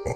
The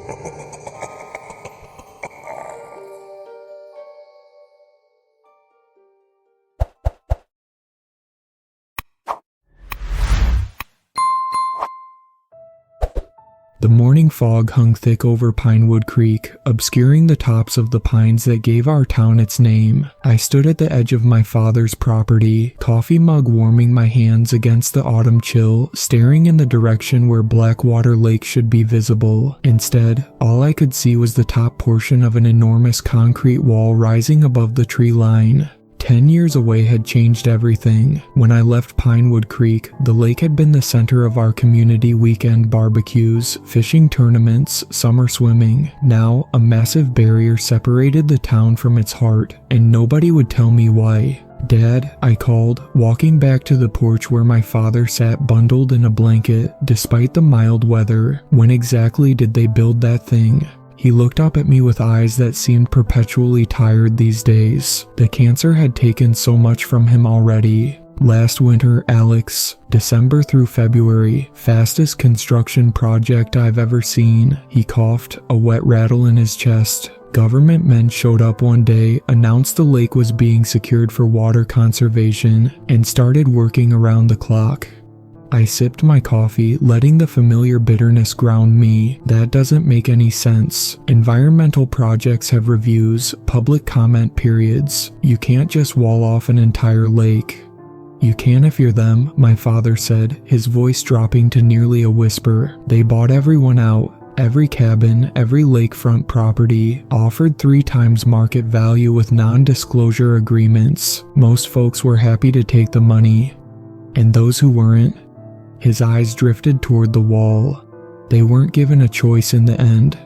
morning fog hung thick over Pinewood Creek, obscuring the tops of the pines that gave our town its name. I stood at the edge of my father's property, coffee mug warming my hands against the autumn chill, staring in the direction where Blackwater Lake should be visible. Instead, all I could see was the top portion of an enormous concrete wall rising above the tree line. 10 years away had changed everything. When I left Pinewood Creek, the lake had been the center of our community weekend barbecues, fishing tournaments, summer swimming. Now, a massive barrier separated the town from its heart, and nobody would tell me why. "Dad," I called, walking back to the porch where my father sat bundled in a blanket, despite the mild weather. "When exactly did they build that thing?" He looked up at me with eyes that seemed perpetually tired these days. The cancer had taken so much from him already. "Last winter, Alex. December through February. Fastest construction project I've ever seen." He coughed, a wet rattle in his chest. "Government men showed up one day, announced the lake was being secured for water conservation, and started working around the clock." I sipped my coffee, letting the familiar bitterness ground me. That doesn't make any sense. Environmental projects have reviews, public comment periods. You can't just wall off an entire lake. "You can if you're them," my father said, his voice dropping to nearly a whisper. "They bought everyone out. Every cabin, every lakefront property, offered 3 times market value with non-disclosure agreements. Most folks were happy to take the money. And those who weren't?" His eyes drifted toward the wall. "They weren't given a choice in the end."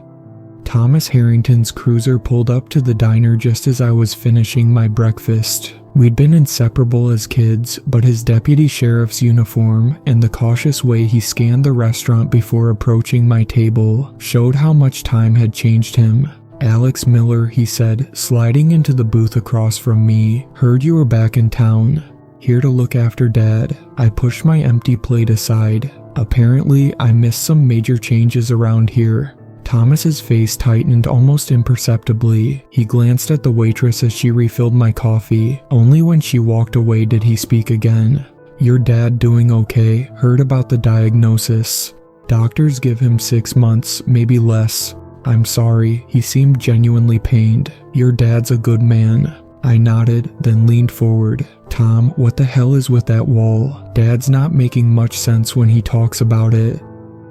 Thomas Harrington's cruiser pulled up to the diner just as I was finishing my breakfast. We'd been inseparable as kids, but his deputy sheriff's uniform and the cautious way he scanned the restaurant before approaching my table showed how much time had changed him. "Alex Miller," he said, sliding into the booth across from me. "Heard you were back in town. Here to look after Dad." I pushed my empty plate aside. "Apparently, I missed some major changes around here." Thomas's face tightened almost imperceptibly. He glanced at the waitress as she refilled my coffee. Only when she walked away did he speak again. "Your dad doing okay? Heard about the diagnosis. Doctors give him 6 months, maybe less." "I'm sorry." He seemed genuinely pained. "Your dad's a good man." I nodded, then leaned forward. "Tom, what the hell is with that wall? Dad's not making much sense when he talks about it."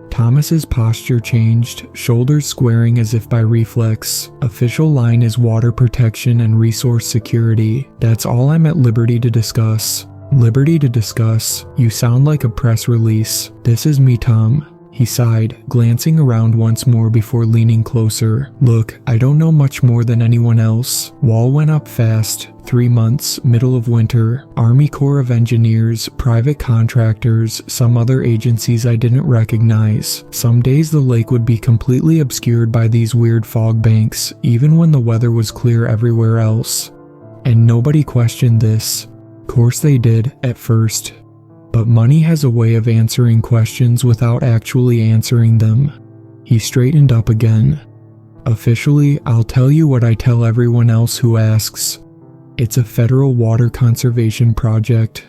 Thomas's posture changed, shoulders squaring as if by reflex. "Official line is water protection and resource security. That's all I'm at liberty to discuss." "Liberty to discuss? You sound like a press release." "This is me, Tom." He sighed, glancing around once more before leaning closer. "Look, I don't know much more than anyone else. Wall went up fast. 3 months, middle of winter. Army Corps of Engineers, private contractors, some other agencies I didn't recognize. Some days the lake would be completely obscured by these weird fog banks, even when the weather was clear everywhere else. And nobody questioned this. Course they did, at first. But money has a way of answering questions without actually answering them." He straightened up again. "Officially, I'll tell you what I tell everyone else who asks. It's a federal water conservation project.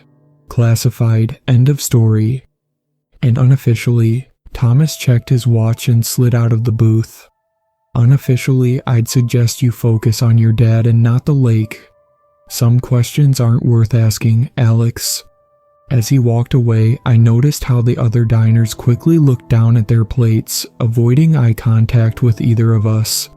Classified, end of story." "And unofficially," Thomas checked his watch and slid out of the booth. "Unofficially, I'd suggest you focus on your dad and not the lake. Some questions aren't worth asking, Alex." As he walked away, I noticed how the other diners quickly looked down at their plates, avoiding eye contact with either of us.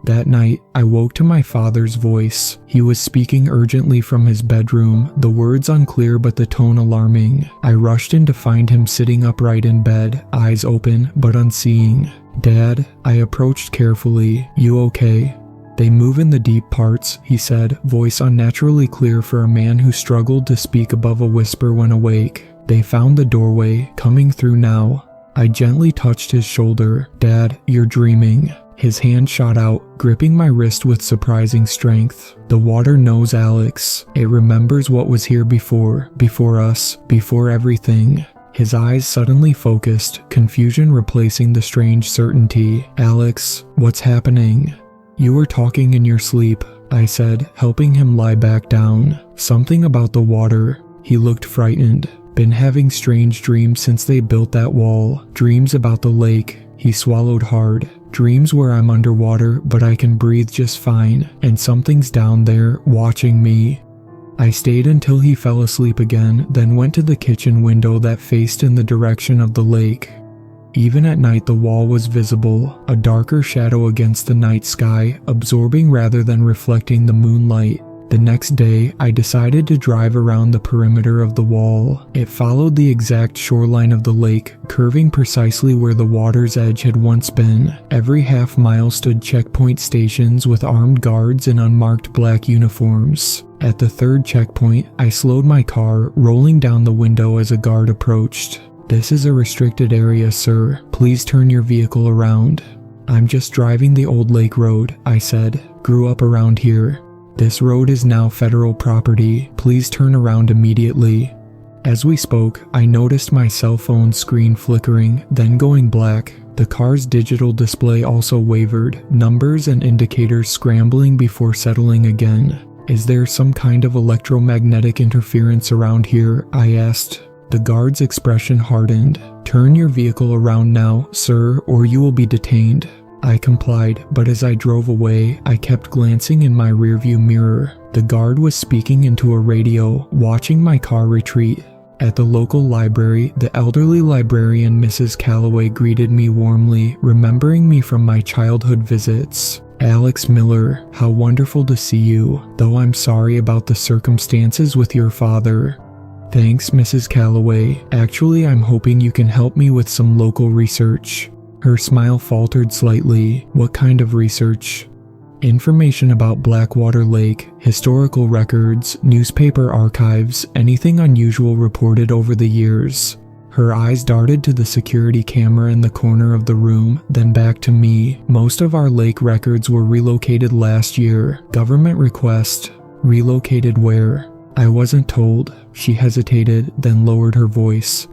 That night, I woke to my father's voice. He was speaking urgently from his bedroom, the words unclear but the tone alarming. I rushed in to find him sitting upright in bed, eyes open but unseeing. "Dad," I approached carefully, "you okay?" "They move in the deep parts," he said, voice unnaturally clear for a man who struggled to speak above a whisper when awake. "They found the doorway, coming through now." I gently touched his shoulder. "Dad, you're dreaming." His hand shot out, gripping my wrist with surprising strength. "The water knows, Alex. It remembers what was here before us, before everything." His eyes suddenly focused, confusion replacing the strange certainty. "Alex, what's happening?" "You were talking in your sleep," I said, helping him lie back down. "Something about the water." He looked frightened. "Been having strange dreams since they built that wall. Dreams about the lake." He swallowed hard. "Dreams where I'm underwater, but I can breathe just fine, and something's down there, watching me." I stayed until he fell asleep again, then went to the kitchen window that faced in the direction of the lake. Even at night the wall was visible, a darker shadow against the night sky, absorbing rather than reflecting the moonlight. The next day, I decided to drive around the perimeter of the wall. It followed the exact shoreline of the lake, curving precisely where the water's edge had once been. Every half mile stood checkpoint stations with armed guards in unmarked black uniforms. At the third checkpoint, I slowed my car, rolling down the window as a guard approached. "This is a restricted area, sir. Please turn your vehicle around." "I'm just driving the old lake road," I said. "Grew up around here. This road is now federal property. Please turn around immediately." As we spoke, I noticed my cell phone screen flickering, then going black. The car's digital display also wavered, numbers and indicators scrambling before settling again. "Is there some kind of electromagnetic interference around here?" I asked. The guard's expression hardened. "Turn your vehicle around now, sir, or you will be detained." I complied, but as I drove away, I kept glancing in my rearview mirror. The guard was speaking into a radio, watching my car retreat. At the local library, the elderly librarian Mrs. Calloway greeted me warmly, remembering me from my childhood visits. "Alex Miller, how wonderful to see you, though I'm sorry about the circumstances with your father." "Thanks, Mrs. Calloway. Actually, I'm hoping you can help me with some local research." Her smile faltered slightly. "What kind of research?" "Information about Blackwater Lake, historical records, newspaper archives, anything unusual reported over the years." Her eyes darted to the security camera in the corner of the room, then back to me. "Most of our lake records were relocated last year. Government request." "Relocated where?" "I wasn't told." She hesitated, then lowered her voice.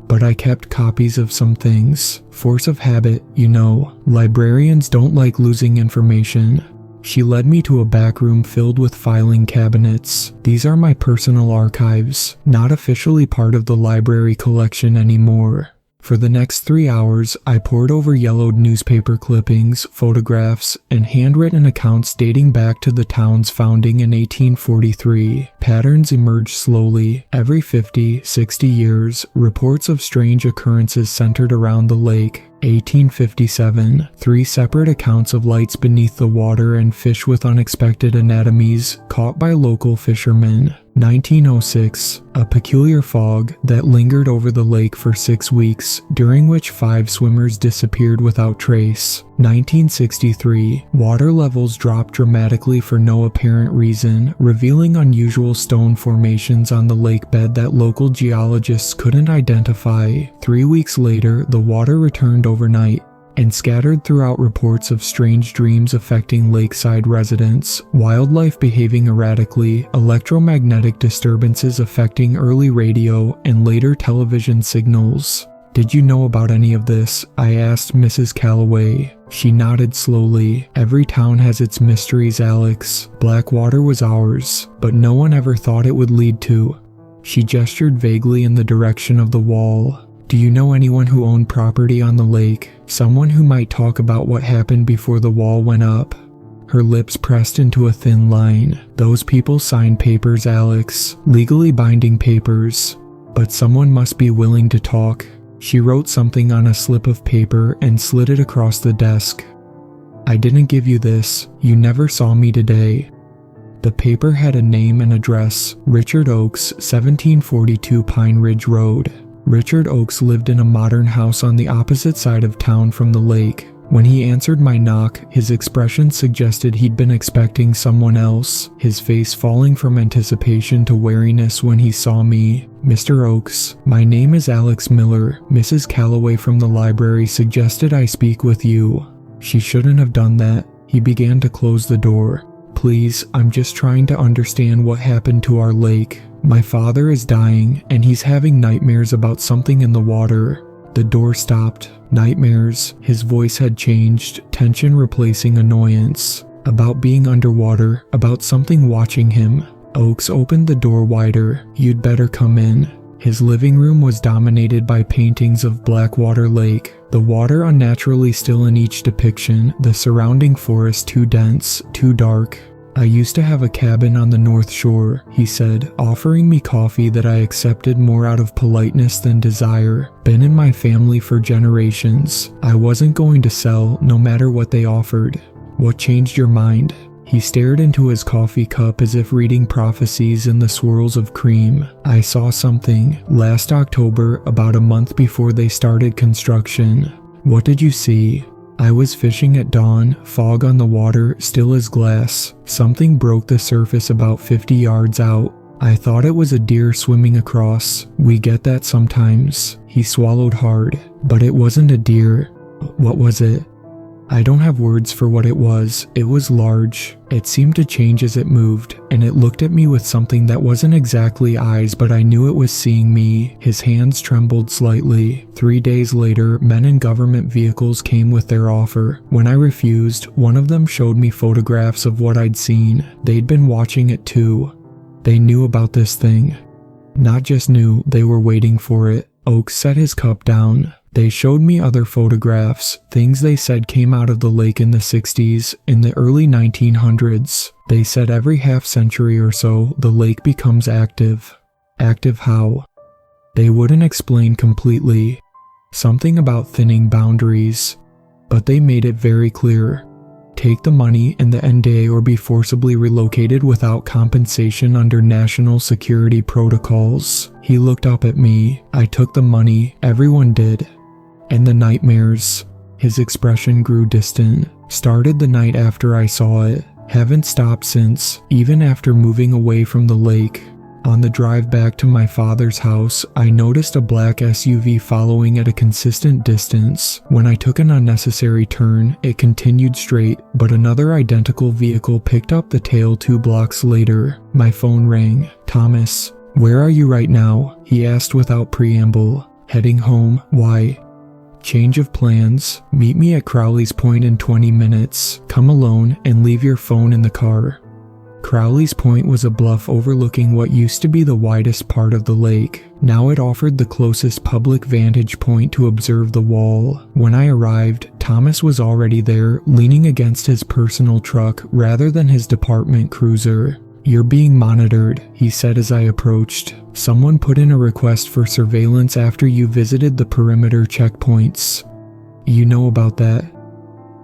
"But I kept copies of some things. Force of habit, you know. Librarians don't like losing information." She led me to a back room filled with filing cabinets. "These are my personal archives, not officially part of the library collection anymore." For the next 3 hours, I pored over yellowed newspaper clippings, photographs, and handwritten accounts dating back to the town's founding in 1843. Patterns emerged slowly. Every 50, 60 years, reports of strange occurrences centered around the lake. 1857, 3 separate accounts of lights beneath the water and fish with unexpected anatomies caught by local fishermen. 1906, a peculiar fog that lingered over the lake for 6 weeks, during which 5 swimmers disappeared without trace. 1963, water levels dropped dramatically for no apparent reason, revealing unusual stone formations on the lake bed that local geologists couldn't identify. 3 weeks later, the water returned overnight, and scattered throughout reports of strange dreams affecting lakeside residents, wildlife behaving erratically, electromagnetic disturbances affecting early radio and later television signals. "Did you know about any of this?" I asked Mrs. Calloway. She nodded slowly. "Every town has its mysteries, Alex. Blackwater was ours, but no one ever thought it would lead to." She gestured vaguely in the direction of the wall. "Do you know anyone who owned property on the lake? Someone who might talk about what happened before the wall went up?" Her lips pressed into a thin line. "Those people signed papers, Alex. Legally binding papers. But someone must be willing to talk." She wrote something on a slip of paper and slid it across the desk. "I didn't give you this. You never saw me today." The paper had a name and address: Richard Oakes, 1742 Pine Ridge Road. Richard Oakes lived in a modern house on the opposite side of town from the lake. When he answered my knock, his expression suggested he'd been expecting someone else, his face falling from anticipation to wariness when he saw me. "Mr. Oakes, my name is Alex Miller. Mrs. Calloway from the library suggested I speak with you." She shouldn't have done that. He began to close the door. "Please, I'm just trying to understand what happened to our lake." My father is dying, and he's having nightmares about something in the water. The door stopped. Nightmares. His voice had changed, tension replacing annoyance. About being underwater, about something watching him. Oakes opened the door wider. You'd better come in. His living room was dominated by paintings of Blackwater Lake, the water unnaturally still in each depiction, the surrounding forest too dense, too dark. I used to have a cabin on the North Shore, he said, offering me coffee that I accepted more out of politeness than desire. Been in my family for generations. I wasn't going to sell, no matter what they offered. What changed your mind? He stared into his coffee cup as if reading prophecies in the swirls of cream. I saw something. Last October, about a month before they started construction. What did you see? I was fishing at dawn, fog on the water, still as glass. Something broke the surface about 50 yards out. I thought it was a deer swimming across. We get that sometimes. He swallowed hard. But it wasn't a deer. What was it? I don't have words for what it was. It was large. It seemed to change as it moved, and it looked at me with something that wasn't exactly eyes, but I knew it was seeing me. His hands trembled slightly. 3 days later, men in government vehicles came with their offer. When I refused, one of them showed me photographs of what I'd seen. They'd been watching it too. They knew about this thing. Not just knew, they were waiting for it. Oakes set his cup down. They showed me other photographs, things they said came out of the lake in the 60s, in the early 1900s. They said every half century or so, the lake becomes active. Active how? They wouldn't explain completely. Something about thinning boundaries. But they made it very clear. Take the money and the NDA or be forcibly relocated without compensation under national security protocols. He looked up at me. I took the money. Everyone did. And the nightmares. His expression grew distant. Started the night after I saw it. Haven't stopped since, even after moving away from the lake. On the drive back to my father's house, I noticed a black SUV following at a consistent distance. When I took an unnecessary turn, it continued straight, but another identical vehicle picked up the tail 2 blocks later. My phone rang. Thomas, where are you right now? He asked without preamble. Heading home. Why? Change of plans. Meet me at Crowley's Point in 20 minutes. Come alone and leave your phone in the car. Crowley's Point was a bluff overlooking what used to be the widest part of the lake. Now it offered the closest public vantage point to observe the wall. When I arrived, Thomas was already there, leaning against his personal truck rather than his department cruiser. You're being monitored, he said as I approached. Someone put in a request for surveillance after you visited the perimeter checkpoints. You know about that?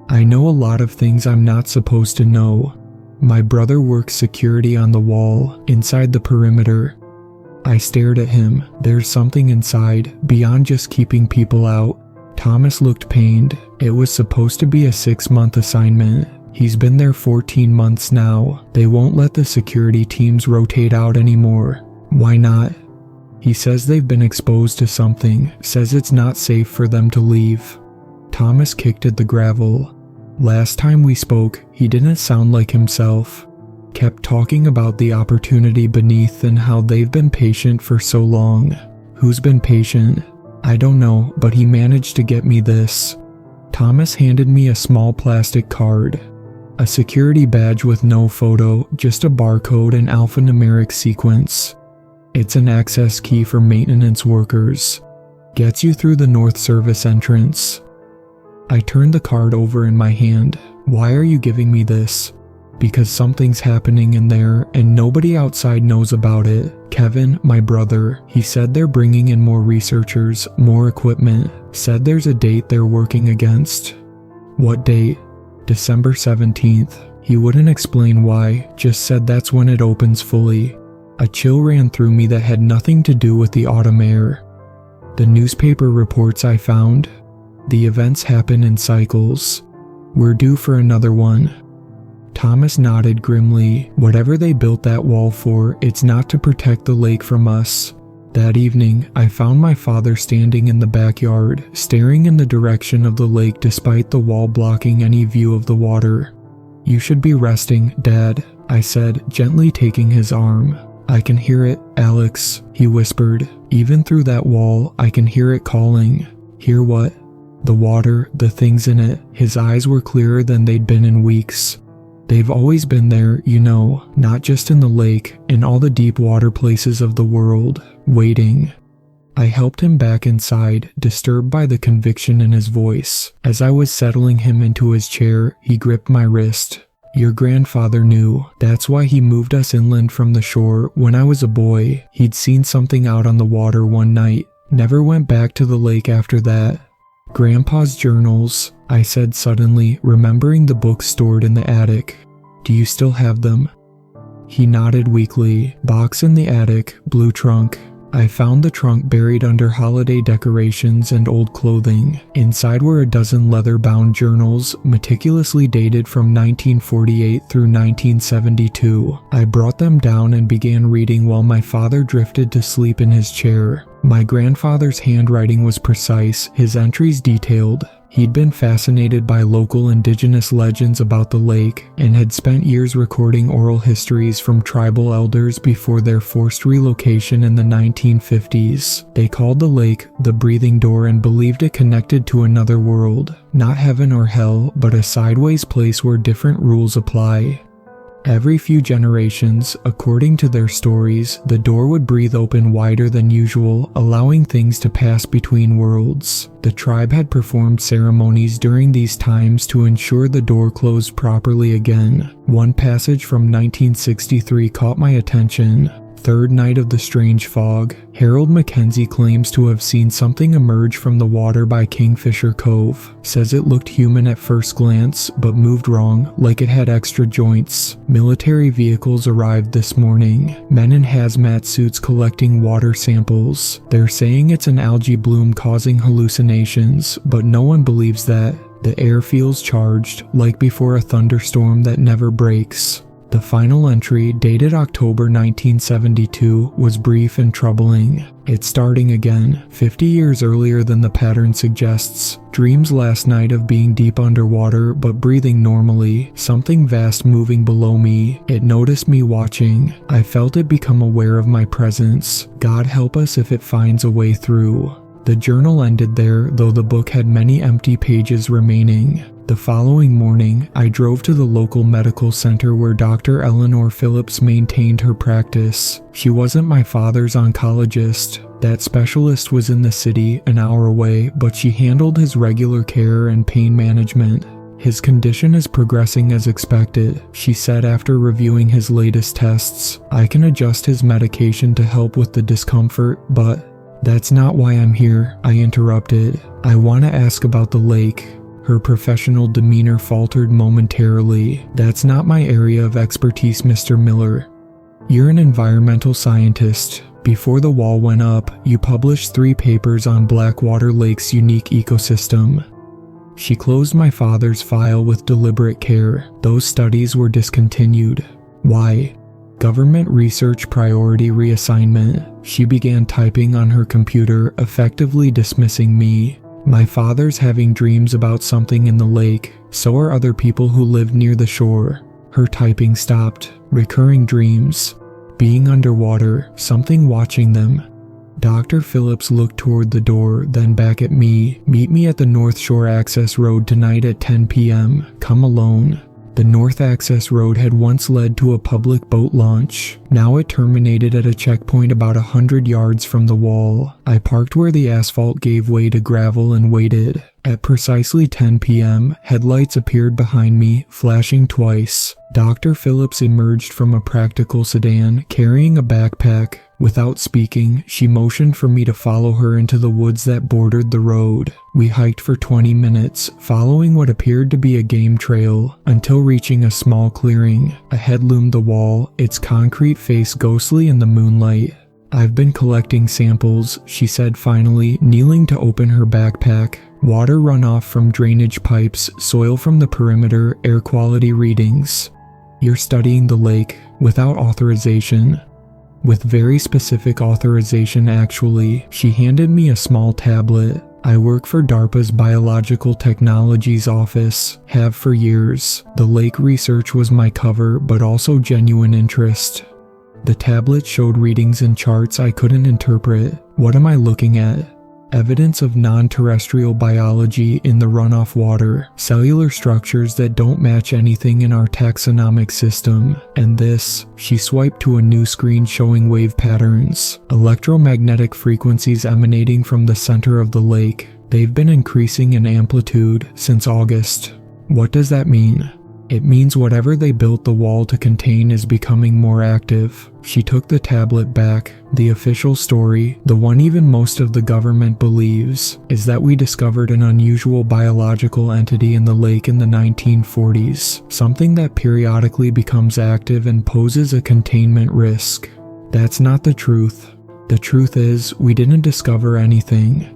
I know a lot of things I'm not supposed to know. My brother works security on the wall, inside the perimeter. I stared at him. There's something inside, beyond just keeping people out. Thomas looked pained. It was supposed to be a 6-month assignment. He's been there 14 months now. They won't let the security teams rotate out anymore. Why not? He says they've been exposed to something, says it's not safe for them to leave. Thomas kicked at the gravel. Last time we spoke, he didn't sound like himself. Kept talking about the opportunity beneath and how they've been patient for so long. Who's been patient? I don't know, but he managed to get me this. Thomas handed me a small plastic card. A security badge with no photo, just a barcode and alphanumeric sequence. It's an access key for maintenance workers. Gets you through the North Service entrance. I turned the card over in my hand. Why are you giving me this? Because something's happening in there and nobody outside knows about it. Kevin, my brother, he said they're bringing in more researchers, more equipment. Said there's a date they're working against. What date? December 17th. He wouldn't explain why, just said that's when it opens fully. A chill ran through me that had nothing to do with the autumn air. The newspaper reports I found. The events happen in cycles. We're due for another one. Thomas nodded grimly. Whatever they built that wall for, it's not to protect the lake from us. That evening, I found my father standing in the backyard, staring in the direction of the lake despite the wall blocking any view of the water. You should be resting, Dad, I said, gently taking his arm. "I can hear it, Alex," he whispered. "Even through that wall, I can hear it calling." "Hear what?" "The water, the things in it." His eyes were clearer than they'd been in weeks. "They've always been there, you know, not just in the lake, in all the deep water places of the world, waiting." I helped him back inside, disturbed by the conviction in his voice. As I was settling him into his chair, he gripped my wrist. "Your grandfather knew. That's why he moved us inland from the shore when I was a boy. He'd seen something out on the water one night. Never went back to the lake after that." "Grandpa's journals," I said suddenly, remembering the books stored in the attic. "Do you still have them?" He nodded weakly. "Box in the attic, blue trunk." I found the trunk buried under holiday decorations and old clothing. Inside were a dozen leather-bound journals, meticulously dated from 1948 through 1972. I brought them down and began reading while my father drifted to sleep in his chair. My grandfather's handwriting was precise, his entries detailed. He'd been fascinated by local indigenous legends about the lake and had spent years recording oral histories from tribal elders before their forced relocation in the 1950s. They called the lake the Breathing Door and believed it connected to another world. Not heaven or hell, but a sideways place where different rules apply. Every few generations, according to their stories, the door would breathe open wider than usual, allowing things to pass between worlds. The tribe had performed ceremonies during these times to ensure the door closed properly again. One passage from 1963 caught my attention. Third night of the strange fog, Harold Mackenzie claims to have seen something emerge from the water by Kingfisher Cove. Says it looked human at first glance, but moved wrong, like it had extra joints. Military vehicles arrived this morning. Men in hazmat suits collecting water samples. They're saying it's an algae bloom causing hallucinations, but no one believes that. The air feels charged, like before a thunderstorm that never breaks. The final entry, dated October 1972, was brief and troubling. It's starting again, 50 years earlier than the pattern suggests. Dreams last night of being deep underwater but breathing normally, something vast moving below me. It noticed me watching. I felt it become aware of my presence. God help us if it finds a way through. The journal ended there, though the book had many empty pages remaining. The following morning, I drove to the local medical center where Dr. Eleanor Phillips maintained her practice. She wasn't my father's oncologist. That specialist was in the city, an hour away, but she handled his regular care and pain management. "His condition is progressing as expected," she said after reviewing his latest tests. "I can adjust his medication to help with the discomfort, but..." "That's not why I'm here," I interrupted. "I want to ask about the lake." Her professional demeanor faltered momentarily. "That's not my area of expertise, Mr. Miller. You're an environmental scientist. Before the wall went up, you published 3 papers on Blackwater Lake's unique ecosystem." She closed my father's file with deliberate care. "Those studies were discontinued." "Why?" "Government research priority reassignment." She began typing on her computer, effectively dismissing me. "My father's having dreams about something in the lake. So are other people who live near the shore." Her typing stopped. "Recurring dreams. Being underwater, something watching them." Dr. Phillips looked toward the door, then back at me. "Meet me at the North Shore Access Road tonight at 10 p.m. Come alone." The North Access Road had once led to a public boat launch. Now it terminated at a checkpoint about 100 yards from the wall. I parked where the asphalt gave way to gravel and waited. At precisely 10 p.m., headlights appeared behind me, flashing twice. Dr. Phillips emerged from a practical sedan, carrying a backpack. Without speaking, she motioned for me to follow her into the woods that bordered the road. We hiked for 20 minutes, following what appeared to be a game trail, until reaching a small clearing. Ahead loomed the wall, its concrete face ghostly in the moonlight. "I've been collecting samples," she said finally, kneeling to open her backpack. "Water runoff from drainage pipes, soil from the perimeter, air quality readings." "You're studying the lake without authorization?" "With very specific authorization, actually." She handed me a small tablet. "I work for DARPA's Biological Technologies Office. Have for years. The lake research was my cover, but also genuine interest." The tablet showed readings and charts I couldn't interpret. What am I looking at? Evidence of non-terrestrial biology in the runoff water, cellular structures that don't match anything in our taxonomic system, and this, she swiped to a new screen showing wave patterns, electromagnetic frequencies emanating from the center of the lake. They've been increasing in amplitude since August. What does that mean? It means whatever they built the wall to contain is becoming more active. She took the tablet back. The official story, the one even most of the government believes, is that we discovered an unusual biological entity in the lake in the 1940s, something that periodically becomes active and poses a containment risk. That's not the truth. The truth is, we didn't discover anything.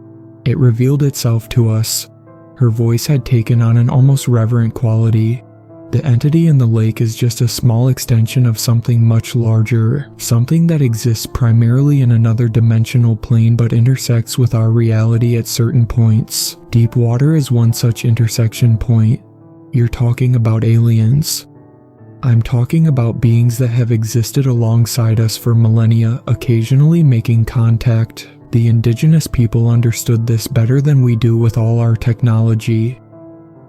It revealed itself to us. Her voice had taken on an almost reverent quality. The entity in the lake is just a small extension of something much larger, something that exists primarily in another dimensional plane but intersects with our reality at certain points. Deep water is one such intersection point. You're talking about aliens. I'm talking about beings that have existed alongside us for millennia, occasionally making contact. The indigenous people understood this better than we do with all our technology.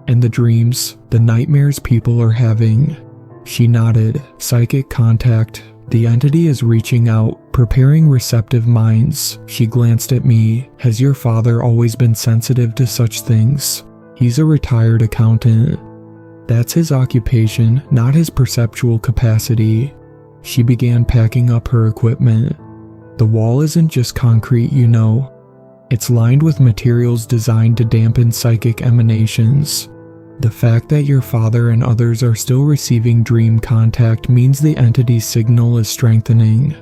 And the dreams, the nightmares people are having. She nodded. Psychic contact. The entity is reaching out, preparing receptive minds. She glanced at me. Has your father always been sensitive to such things? He's a retired accountant. That's his occupation, not his perceptual capacity. She began packing up her equipment. The wall isn't just concrete, you know. It's lined with materials designed to dampen psychic emanations. The fact that your father and others are still receiving dream contact means the entity's signal is strengthening.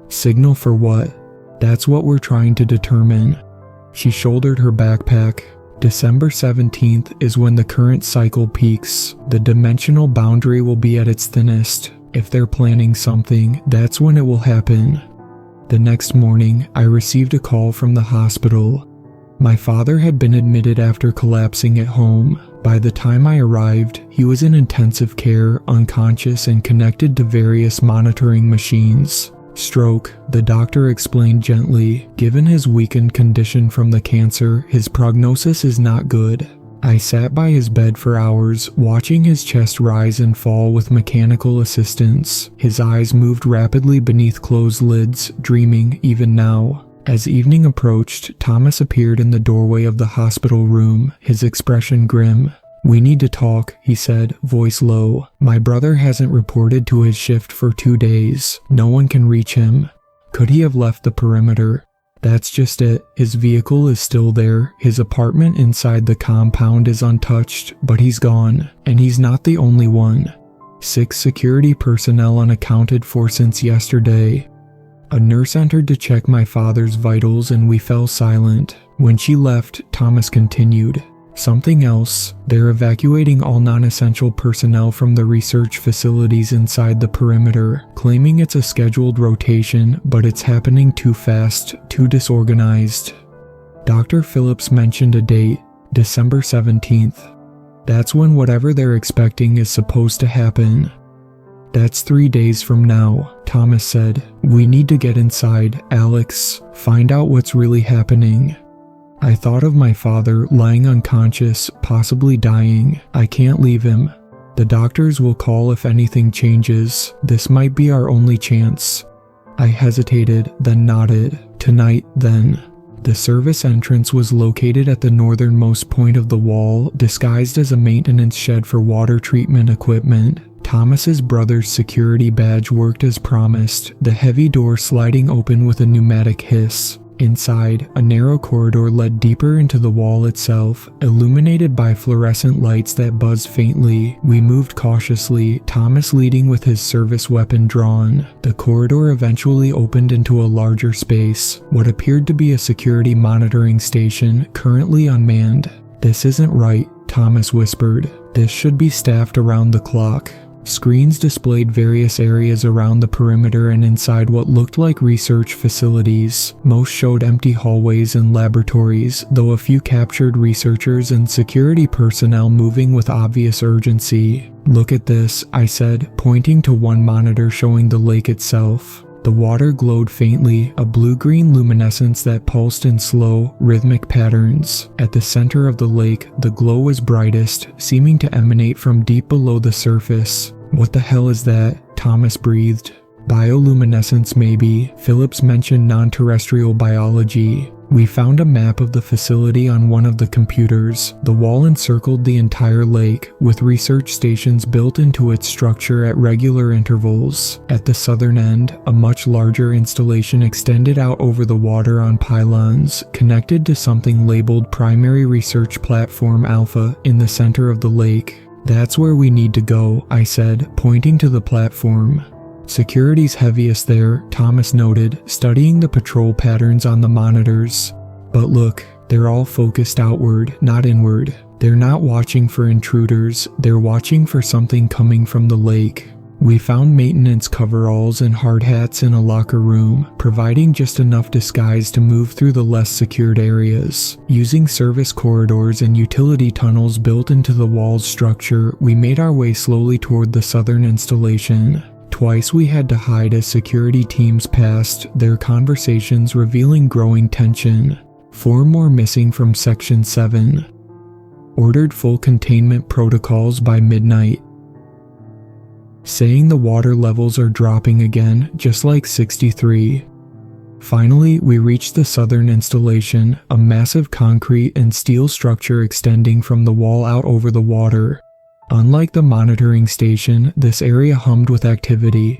Signal for what? That's what we're trying to determine. She shouldered her backpack. December 17th is when the current cycle peaks. The dimensional boundary will be at its thinnest. If they're planning something, that's when it will happen. The next morning, I received a call from the hospital. My father had been admitted after collapsing at home. By the time I arrived, he was in intensive care, unconscious and connected to various monitoring machines. Stroke, the doctor explained gently. Given his weakened condition from the cancer, his prognosis is not good. I sat by his bed for hours, watching his chest rise and fall with mechanical assistance. His eyes moved rapidly beneath closed lids, dreaming even now. As evening approached, Thomas appeared in the doorway of the hospital room, his expression grim. "We need to talk," he said, voice low. "My brother hasn't reported to his shift for 2 days. No one can reach him. Could he have left the perimeter? That's just it. His vehicle is still there. His apartment inside the compound is untouched, but he's gone. And he's not the only one. 6 security personnel unaccounted for since yesterday." A nurse entered to check my father's vitals and we fell silent. When she left, Thomas continued. "Something else. They're evacuating all non-essential personnel from the research facilities inside the perimeter, claiming it's a scheduled rotation, but it's happening too fast, too disorganized." Dr. Phillips mentioned a date, December 17th. That's when whatever they're expecting is supposed to happen. "That's 3 days from now," Thomas said. "We need to get inside, Alex. Find out what's really happening." I thought of my father lying unconscious, possibly dying. I can't leave him. The doctors will call if anything changes. This might be our only chance. I hesitated, then nodded. "Tonight, then." The service entrance was located at the northernmost point of the wall, disguised as a maintenance shed for water treatment equipment. Thomas's brother's security badge worked as promised, the heavy door sliding open with a pneumatic hiss. Inside, a narrow corridor led deeper into the wall itself, illuminated by fluorescent lights that buzzed faintly. We moved cautiously, Thomas leading with his service weapon drawn. The corridor eventually opened into a larger space, what appeared to be a security monitoring station, currently unmanned. "This isn't right," Thomas whispered. "This should be staffed around the clock." Screens displayed various areas around the perimeter and inside what looked like research facilities. Most showed empty hallways and laboratories, though a few captured researchers and security personnel moving with obvious urgency. "Look at this," I said, pointing to one monitor showing the lake itself. The water glowed faintly, a blue-green luminescence that pulsed in slow, rhythmic patterns. At the center of the lake, the glow was brightest, seeming to emanate from deep below the surface. "What the hell is that?" Thomas breathed. "Bioluminescence maybe." Phillips mentioned non-terrestrial biology. We found a map of the facility on one of the computers. The wall encircled the entire lake, with research stations built into its structure at regular intervals. At the southern end, a much larger installation extended out over the water on pylons, connected to something labeled Primary Research Platform Alpha in the center of the lake. "That's where we need to go," I said, pointing to the platform. "Security's heaviest there," Thomas noted, studying the patrol patterns on the monitors. "But look, they're all focused outward, not inward. They're not watching for intruders, they're watching for something coming from the lake." We found maintenance coveralls and hard hats in a locker room, providing just enough disguise to move through the less secured areas. Using service corridors and utility tunnels built into the wall's structure, we made our way slowly toward the southern installation. Twice we had to hide as security teams passed, their conversations revealing growing tension. 4 more missing from Section 7. Ordered full containment protocols by midnight. Saying the water levels are dropping again, just like 63. Finally, we reached the southern installation, a massive concrete and steel structure extending from the wall out over the water. Unlike the monitoring station, this area hummed with activity.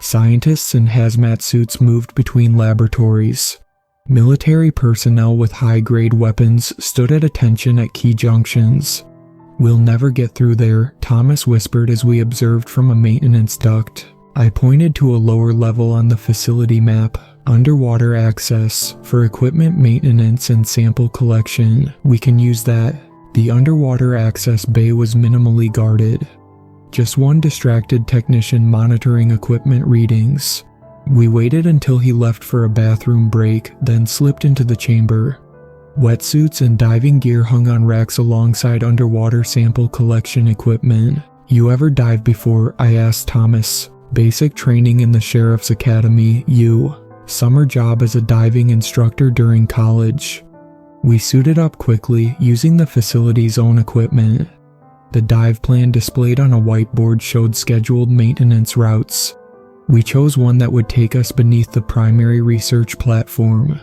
Scientists in hazmat suits moved between laboratories. Military personnel with high-grade weapons stood at attention at key junctions. "We'll never get through there," Thomas whispered as we observed from a maintenance duct. I pointed to a lower level on the facility map. "Underwater access. For equipment maintenance and sample collection. We can use that." The underwater access bay was minimally guarded. Just one distracted technician monitoring equipment readings. We waited until he left for a bathroom break, then slipped into the chamber. Wetsuits and diving gear hung on racks alongside underwater sample collection equipment. "You ever dive before?" I asked Thomas. "Basic training in the Sheriff's Academy, you." "Summer job as a diving instructor during college." We suited up quickly, using the facility's own equipment. The dive plan displayed on a whiteboard showed scheduled maintenance routes. We chose one that would take us beneath the primary research platform.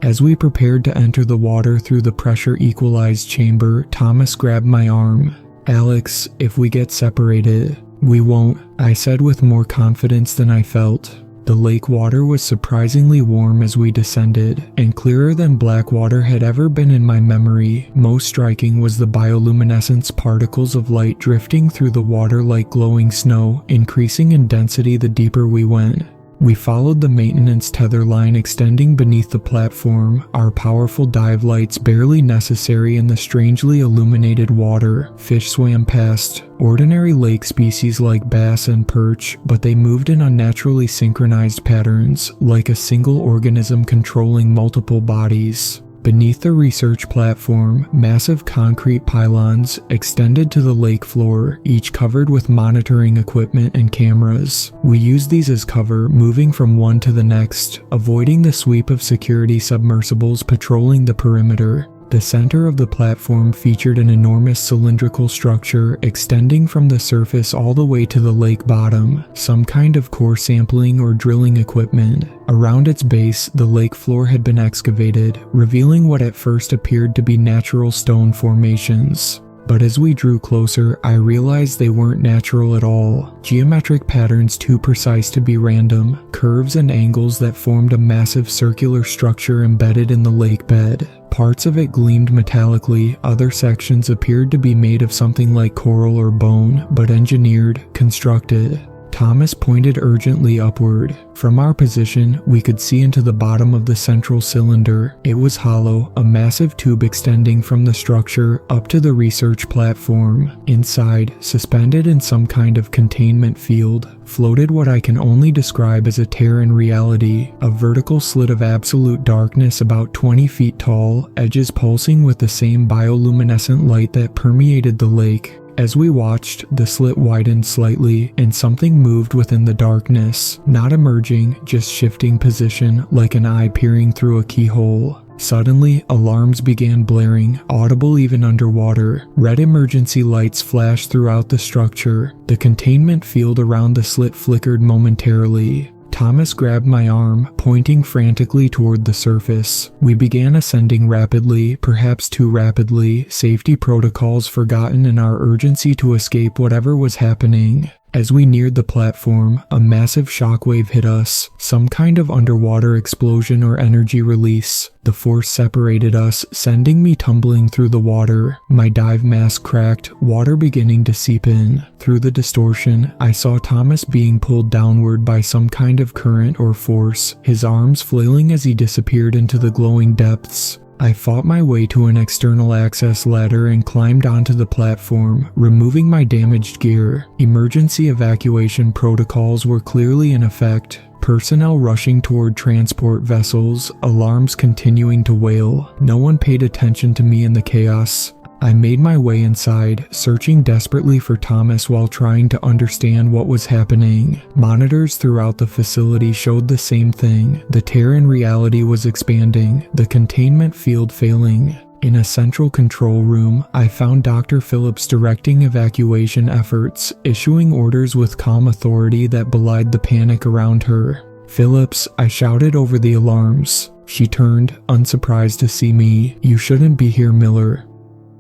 As we prepared to enter the water through the pressure-equalized chamber, Thomas grabbed my arm. "Alex, if we get separated." "We won't," I said with more confidence than I felt. The lake water was surprisingly warm as we descended, and clearer than Blackwater had ever been in my memory. Most striking was the bioluminescence particles of light drifting through the water like glowing snow, increasing in density the deeper we went. We followed the maintenance tether line extending beneath the platform, our powerful dive lights barely necessary in the strangely illuminated water. Fish swam past, ordinary lake species like bass and perch, but they moved in unnaturally synchronized patterns, like a single organism controlling multiple bodies. Beneath the research platform, massive concrete pylons extended to the lake floor, each covered with monitoring equipment and cameras. We used these as cover, moving from one to the next, avoiding the sweep of security submersibles patrolling the perimeter. The center of the platform featured an enormous cylindrical structure extending from the surface all the way to the lake bottom, some kind of core sampling or drilling equipment. Around its base, the lake floor had been excavated, revealing what at first appeared to be natural stone formations. But as we drew closer, I realized they weren't natural at all. Geometric patterns too precise to be random, curves and angles that formed a massive circular structure embedded in the lake bed. Parts of it gleamed metallically, other sections appeared to be made of something like coral or bone, but engineered, constructed. Thomas pointed urgently upward. From our position, we could see into the bottom of the central cylinder. It was hollow, a massive tube extending from the structure up to the research platform. Inside, suspended in some kind of containment field, floated what I can only describe as a tear in reality, a vertical slit of absolute darkness about 20 feet tall, edges pulsing with the same bioluminescent light that permeated the lake. As we watched, the slit widened slightly, and something moved within the darkness, not emerging, just shifting position like an eye peering through a keyhole. Suddenly, alarms began blaring, audible even underwater. Red emergency lights flashed throughout the structure. The containment field around the slit flickered momentarily. Thomas grabbed my arm, pointing frantically toward the surface. We began ascending rapidly, perhaps too rapidly, safety protocols forgotten in our urgency to escape whatever was happening. As we neared the platform, a massive shockwave hit us, some kind of underwater explosion or energy release. The force separated us, sending me tumbling through the water. My dive mask cracked, water beginning to seep in. Through the distortion, I saw Thomas being pulled downward by some kind of current or force, his arms flailing as he disappeared into the glowing depths. I fought my way to an external access ladder and climbed onto the platform, removing my damaged gear. Emergency evacuation protocols were clearly in effect. Personnel rushing toward transport vessels, alarms continuing to wail. No one paid attention to me in the chaos. I made my way inside, searching desperately for Thomas while trying to understand what was happening. Monitors throughout the facility showed the same thing. The tear in reality was expanding, the containment field failing. In a central control room, I found Dr. Phillips directing evacuation efforts, issuing orders with calm authority that belied the panic around her. "Phillips," I shouted over the alarms. She turned, unsurprised to see me. "You shouldn't be here, Miller."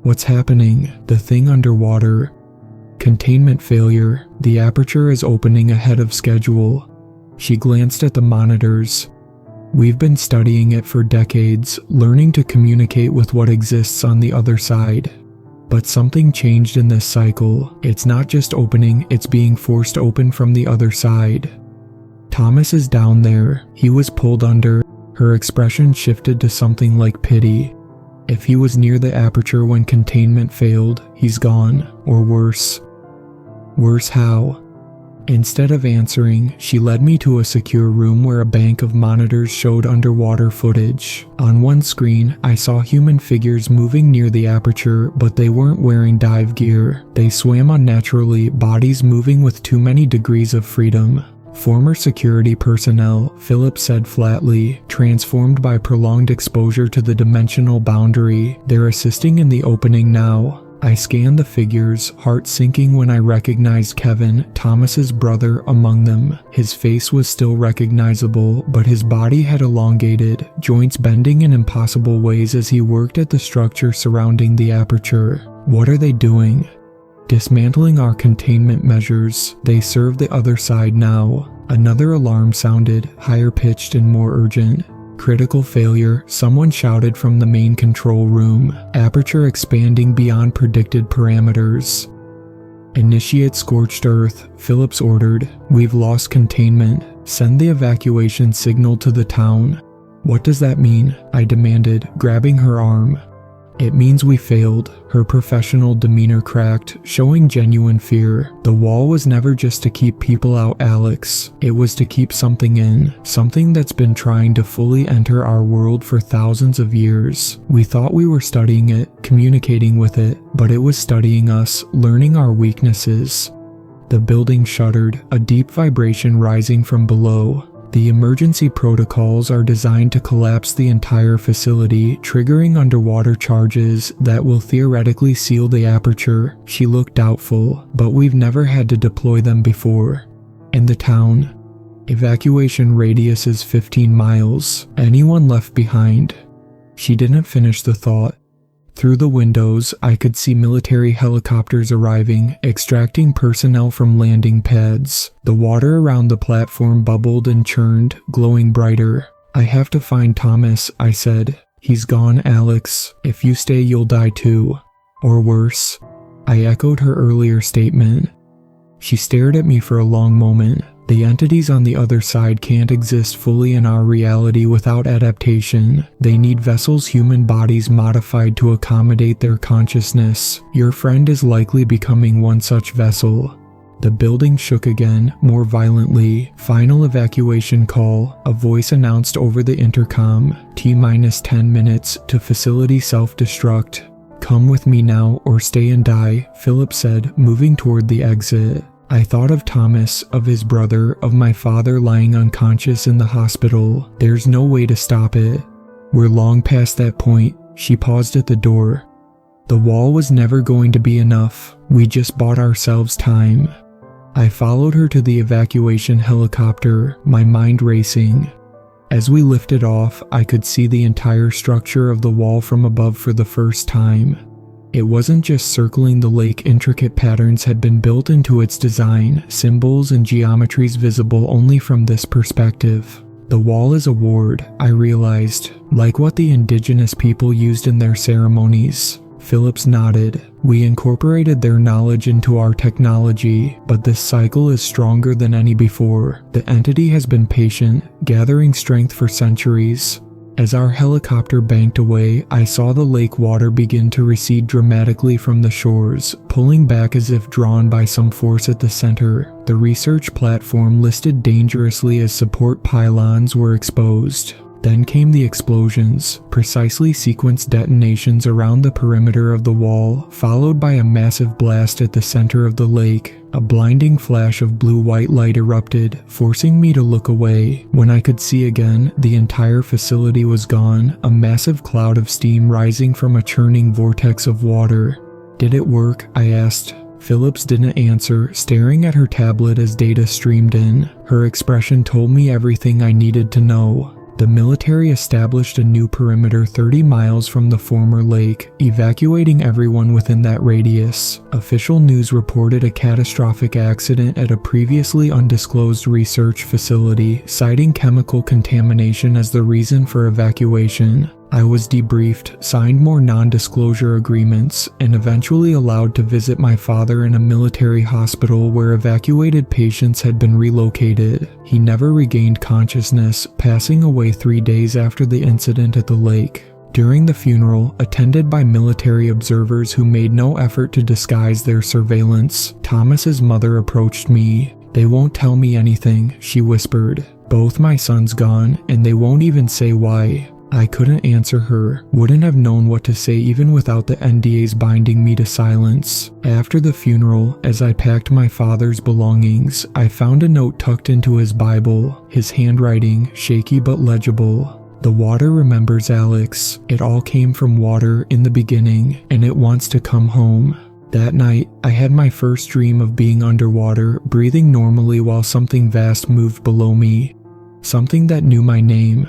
"What's happening?" "The thing underwater." "Containment failure. The aperture is opening ahead of schedule." She glanced at the monitors. "We've been studying it for decades, learning to communicate with what exists on the other side. But something changed in this cycle. It's not just opening, it's being forced open from the other side. Thomas is down there. He was pulled under." Her expression shifted to something like pity. "If he was near the aperture when containment failed, he's gone. Or worse." "Worse how?" Instead of answering, she led me to a secure room where a bank of monitors showed underwater footage. On one screen, I saw human figures moving near the aperture, but they weren't wearing dive gear. They swam unnaturally, bodies moving with too many degrees of freedom. "Former security personnel," Phillips said flatly, "transformed by prolonged exposure to the dimensional boundary. They're assisting in the opening now." I scanned the figures, heart sinking when I recognized Kevin, Thomas's brother, among them. His face was still recognizable, but his body had elongated, joints bending in impossible ways as he worked at the structure surrounding the aperture. "What are they doing?" "Dismantling our containment measures. They serve the other side now." Another alarm sounded, higher pitched and more urgent. "Critical failure," someone shouted from the main control room. "Aperture expanding beyond predicted parameters." "Initiate scorched earth," Phillips ordered. "We've lost containment. Send the evacuation signal to the town." "What does that mean?" I demanded, grabbing her arm. "It means we failed." Her professional demeanor cracked, showing genuine fear. "The wall was never just to keep people out, Alex. It was to keep something in. Something that's been trying to fully enter our world for thousands of years. We thought we were studying it, communicating with it, but it was studying us, learning our weaknesses." The building shuddered, a deep vibration rising from below. "The emergency protocols are designed to collapse the entire facility, triggering underwater charges that will theoretically seal the aperture." She looked doubtful, "But we've never had to deploy them before." "In the town, evacuation radius is 15 miles. Anyone left behind." She didn't finish the thought. Through the windows, I could see military helicopters arriving, extracting personnel from landing pads. The water around the platform bubbled and churned, glowing brighter. "I have to find Thomas," I said. "He's gone, Alex. If you stay, you'll die too. Or worse." I echoed her earlier statement. She stared at me for a long moment. The entities on the other side can't exist fully in our reality without adaptation. They need vessels, human bodies modified to accommodate their consciousness. Your friend is likely becoming one such vessel. The building shook again, more violently. Final evacuation call, a voice announced over the intercom. T-minus 10 minutes to facility self-destruct. Come with me now or stay and die, Philip said, moving toward the exit. I thought of Thomas, of his brother, of my father lying unconscious in the hospital. There's no way to stop it. We're long past that point. She paused at the door. The wall was never going to be enough. We just bought ourselves time. I followed her to the evacuation helicopter, my mind racing. As we lifted off, I could see the entire structure of the wall from above for the first time. It wasn't just circling the lake, intricate patterns had been built into its design, symbols and geometries visible only from this perspective. The wall is a ward, I realized, like what the indigenous people used in their ceremonies. Phillips nodded. We incorporated their knowledge into our technology, but this cycle is stronger than any before. The entity has been patient, gathering strength for centuries. As our helicopter banked away, I saw the lake water begin to recede dramatically from the shores, pulling back as if drawn by some force at the center. The research platform listed dangerously as support pylons were exposed. Then came the explosions, precisely sequenced detonations around the perimeter of the wall, followed by a massive blast at the center of the lake. A blinding flash of blue-white light erupted, forcing me to look away. When I could see again, the entire facility was gone, a massive cloud of steam rising from a churning vortex of water. Did it work? I asked. Phillips didn't answer, staring at her tablet as data streamed in. Her expression told me everything I needed to know. The military established a new perimeter 30 miles from the former lake, evacuating everyone within that radius. Official news reported a catastrophic accident at a previously undisclosed research facility, citing chemical contamination as the reason for evacuation. I was debriefed, signed more non-disclosure agreements, and eventually allowed to visit my father in a military hospital where evacuated patients had been relocated. He never regained consciousness, passing away 3 days after the incident at the lake. During the funeral, attended by military observers who made no effort to disguise their surveillance, Thomas's mother approached me. "They won't tell me anything," she whispered. "Both my sons gone, and they won't even say why." I couldn't answer her, wouldn't have known what to say even without the NDAs binding me to silence. After the funeral, as I packed my father's belongings, I found a note tucked into his Bible, his handwriting, shaky but legible. "The water remembers Alex. It all came from water in the beginning, and it wants to come home." That night, I had my first dream of being underwater, breathing normally while something vast moved below me. Something that knew my name.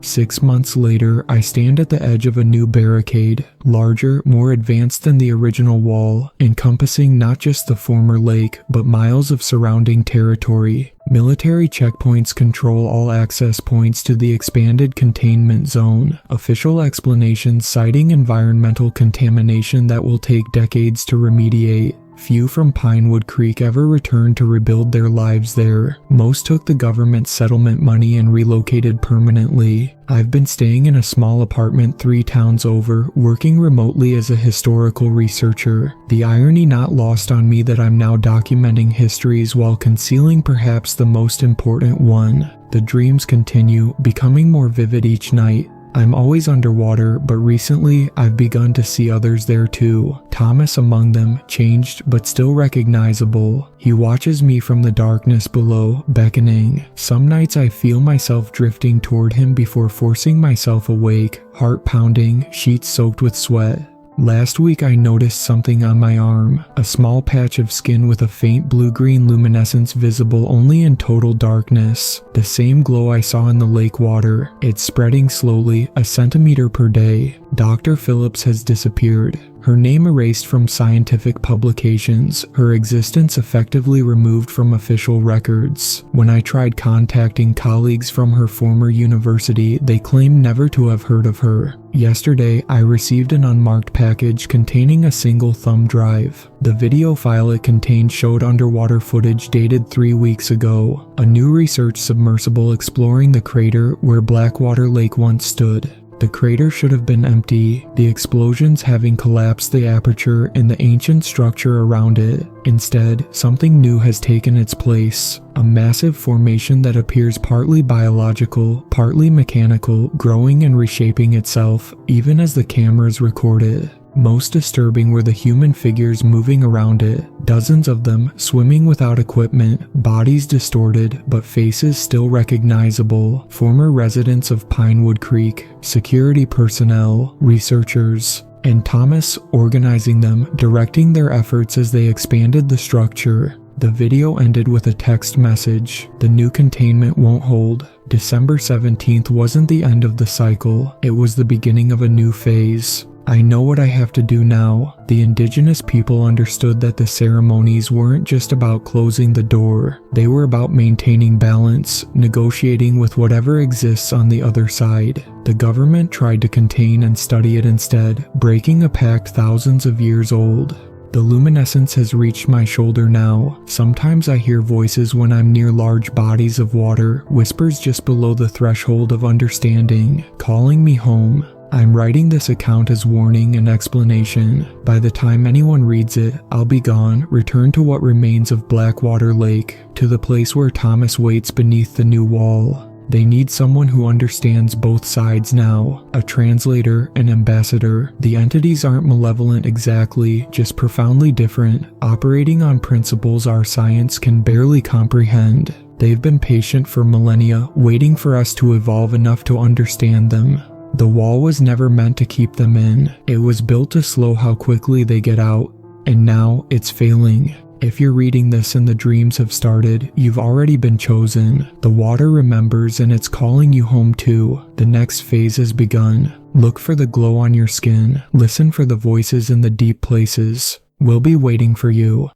6 months later, I stand at the edge of a new barricade, larger, more advanced than the original wall, encompassing not just the former lake, but miles of surrounding territory. Military checkpoints control all access points to the expanded containment zone. Official explanations citing environmental contamination that will take decades to remediate. Few from Pinewood Creek ever returned to rebuild their lives there. Most took the government settlement money and relocated permanently. I've been staying in a small apartment 3 towns over, working remotely as a historical researcher. The irony not lost on me that I'm now documenting histories while concealing perhaps the most important one. The dreams continue, becoming more vivid each night. I'm always underwater, but recently I've begun to see others there too. Thomas among them, changed but still recognizable. He watches me from the darkness below, beckoning. Some nights I feel myself drifting toward him before forcing myself awake, heart pounding, sheets soaked with sweat. Last week I noticed something on my arm, a small patch of skin with a faint blue-green luminescence visible only in total darkness. The same glow I saw in the lake water. It's spreading slowly, a centimeter per day. Dr. Phillips has disappeared. Her name erased from scientific publications, her existence effectively removed from official records. When I tried contacting colleagues from her former university, they claimed never to have heard of her. Yesterday, I received an unmarked package containing a single thumb drive. The video file it contained showed underwater footage dated 3 weeks ago, a new research submersible exploring the crater where Blackwater Lake once stood. The crater should have been empty, the explosions having collapsed the aperture and the ancient structure around it. Instead, something new has taken its place. A massive formation that appears partly biological, partly mechanical, growing and reshaping itself, even as the cameras record it. Most disturbing were the human figures moving around it, dozens of them swimming without equipment, bodies distorted but faces still recognizable, former residents of Pinewood Creek, security personnel, researchers, and Thomas organizing them, directing their efforts as they expanded the structure. The video ended with a text message: "The new containment won't hold." December 17th wasn't the end of the cycle, it was the beginning of a new phase. I know what I have to do now. The indigenous people understood that the ceremonies weren't just about closing the door. They were about maintaining balance, negotiating with whatever exists on the other side. The government tried to contain and study it instead, breaking a pact thousands of years old. The luminescence has reached my shoulder now. Sometimes I hear voices when I'm near large bodies of water, whispers just below the threshold of understanding, calling me home. I'm writing this account as warning and explanation. By the time anyone reads it, I'll be gone, returned to what remains of Blackwater Lake, to the place where Thomas waits beneath the new wall. They need someone who understands both sides now, a translator, an ambassador. The entities aren't malevolent exactly, just profoundly different, operating on principles our science can barely comprehend. They've been patient for millennia, waiting for us to evolve enough to understand them. The wall was never meant to keep them in. It was built to slow how quickly they get out. And now, it's failing. If you're reading this and the dreams have started, you've already been chosen. The water remembers and it's calling you home too. The next phase has begun. Look for the glow on your skin. Listen for the voices in the deep places. We'll be waiting for you.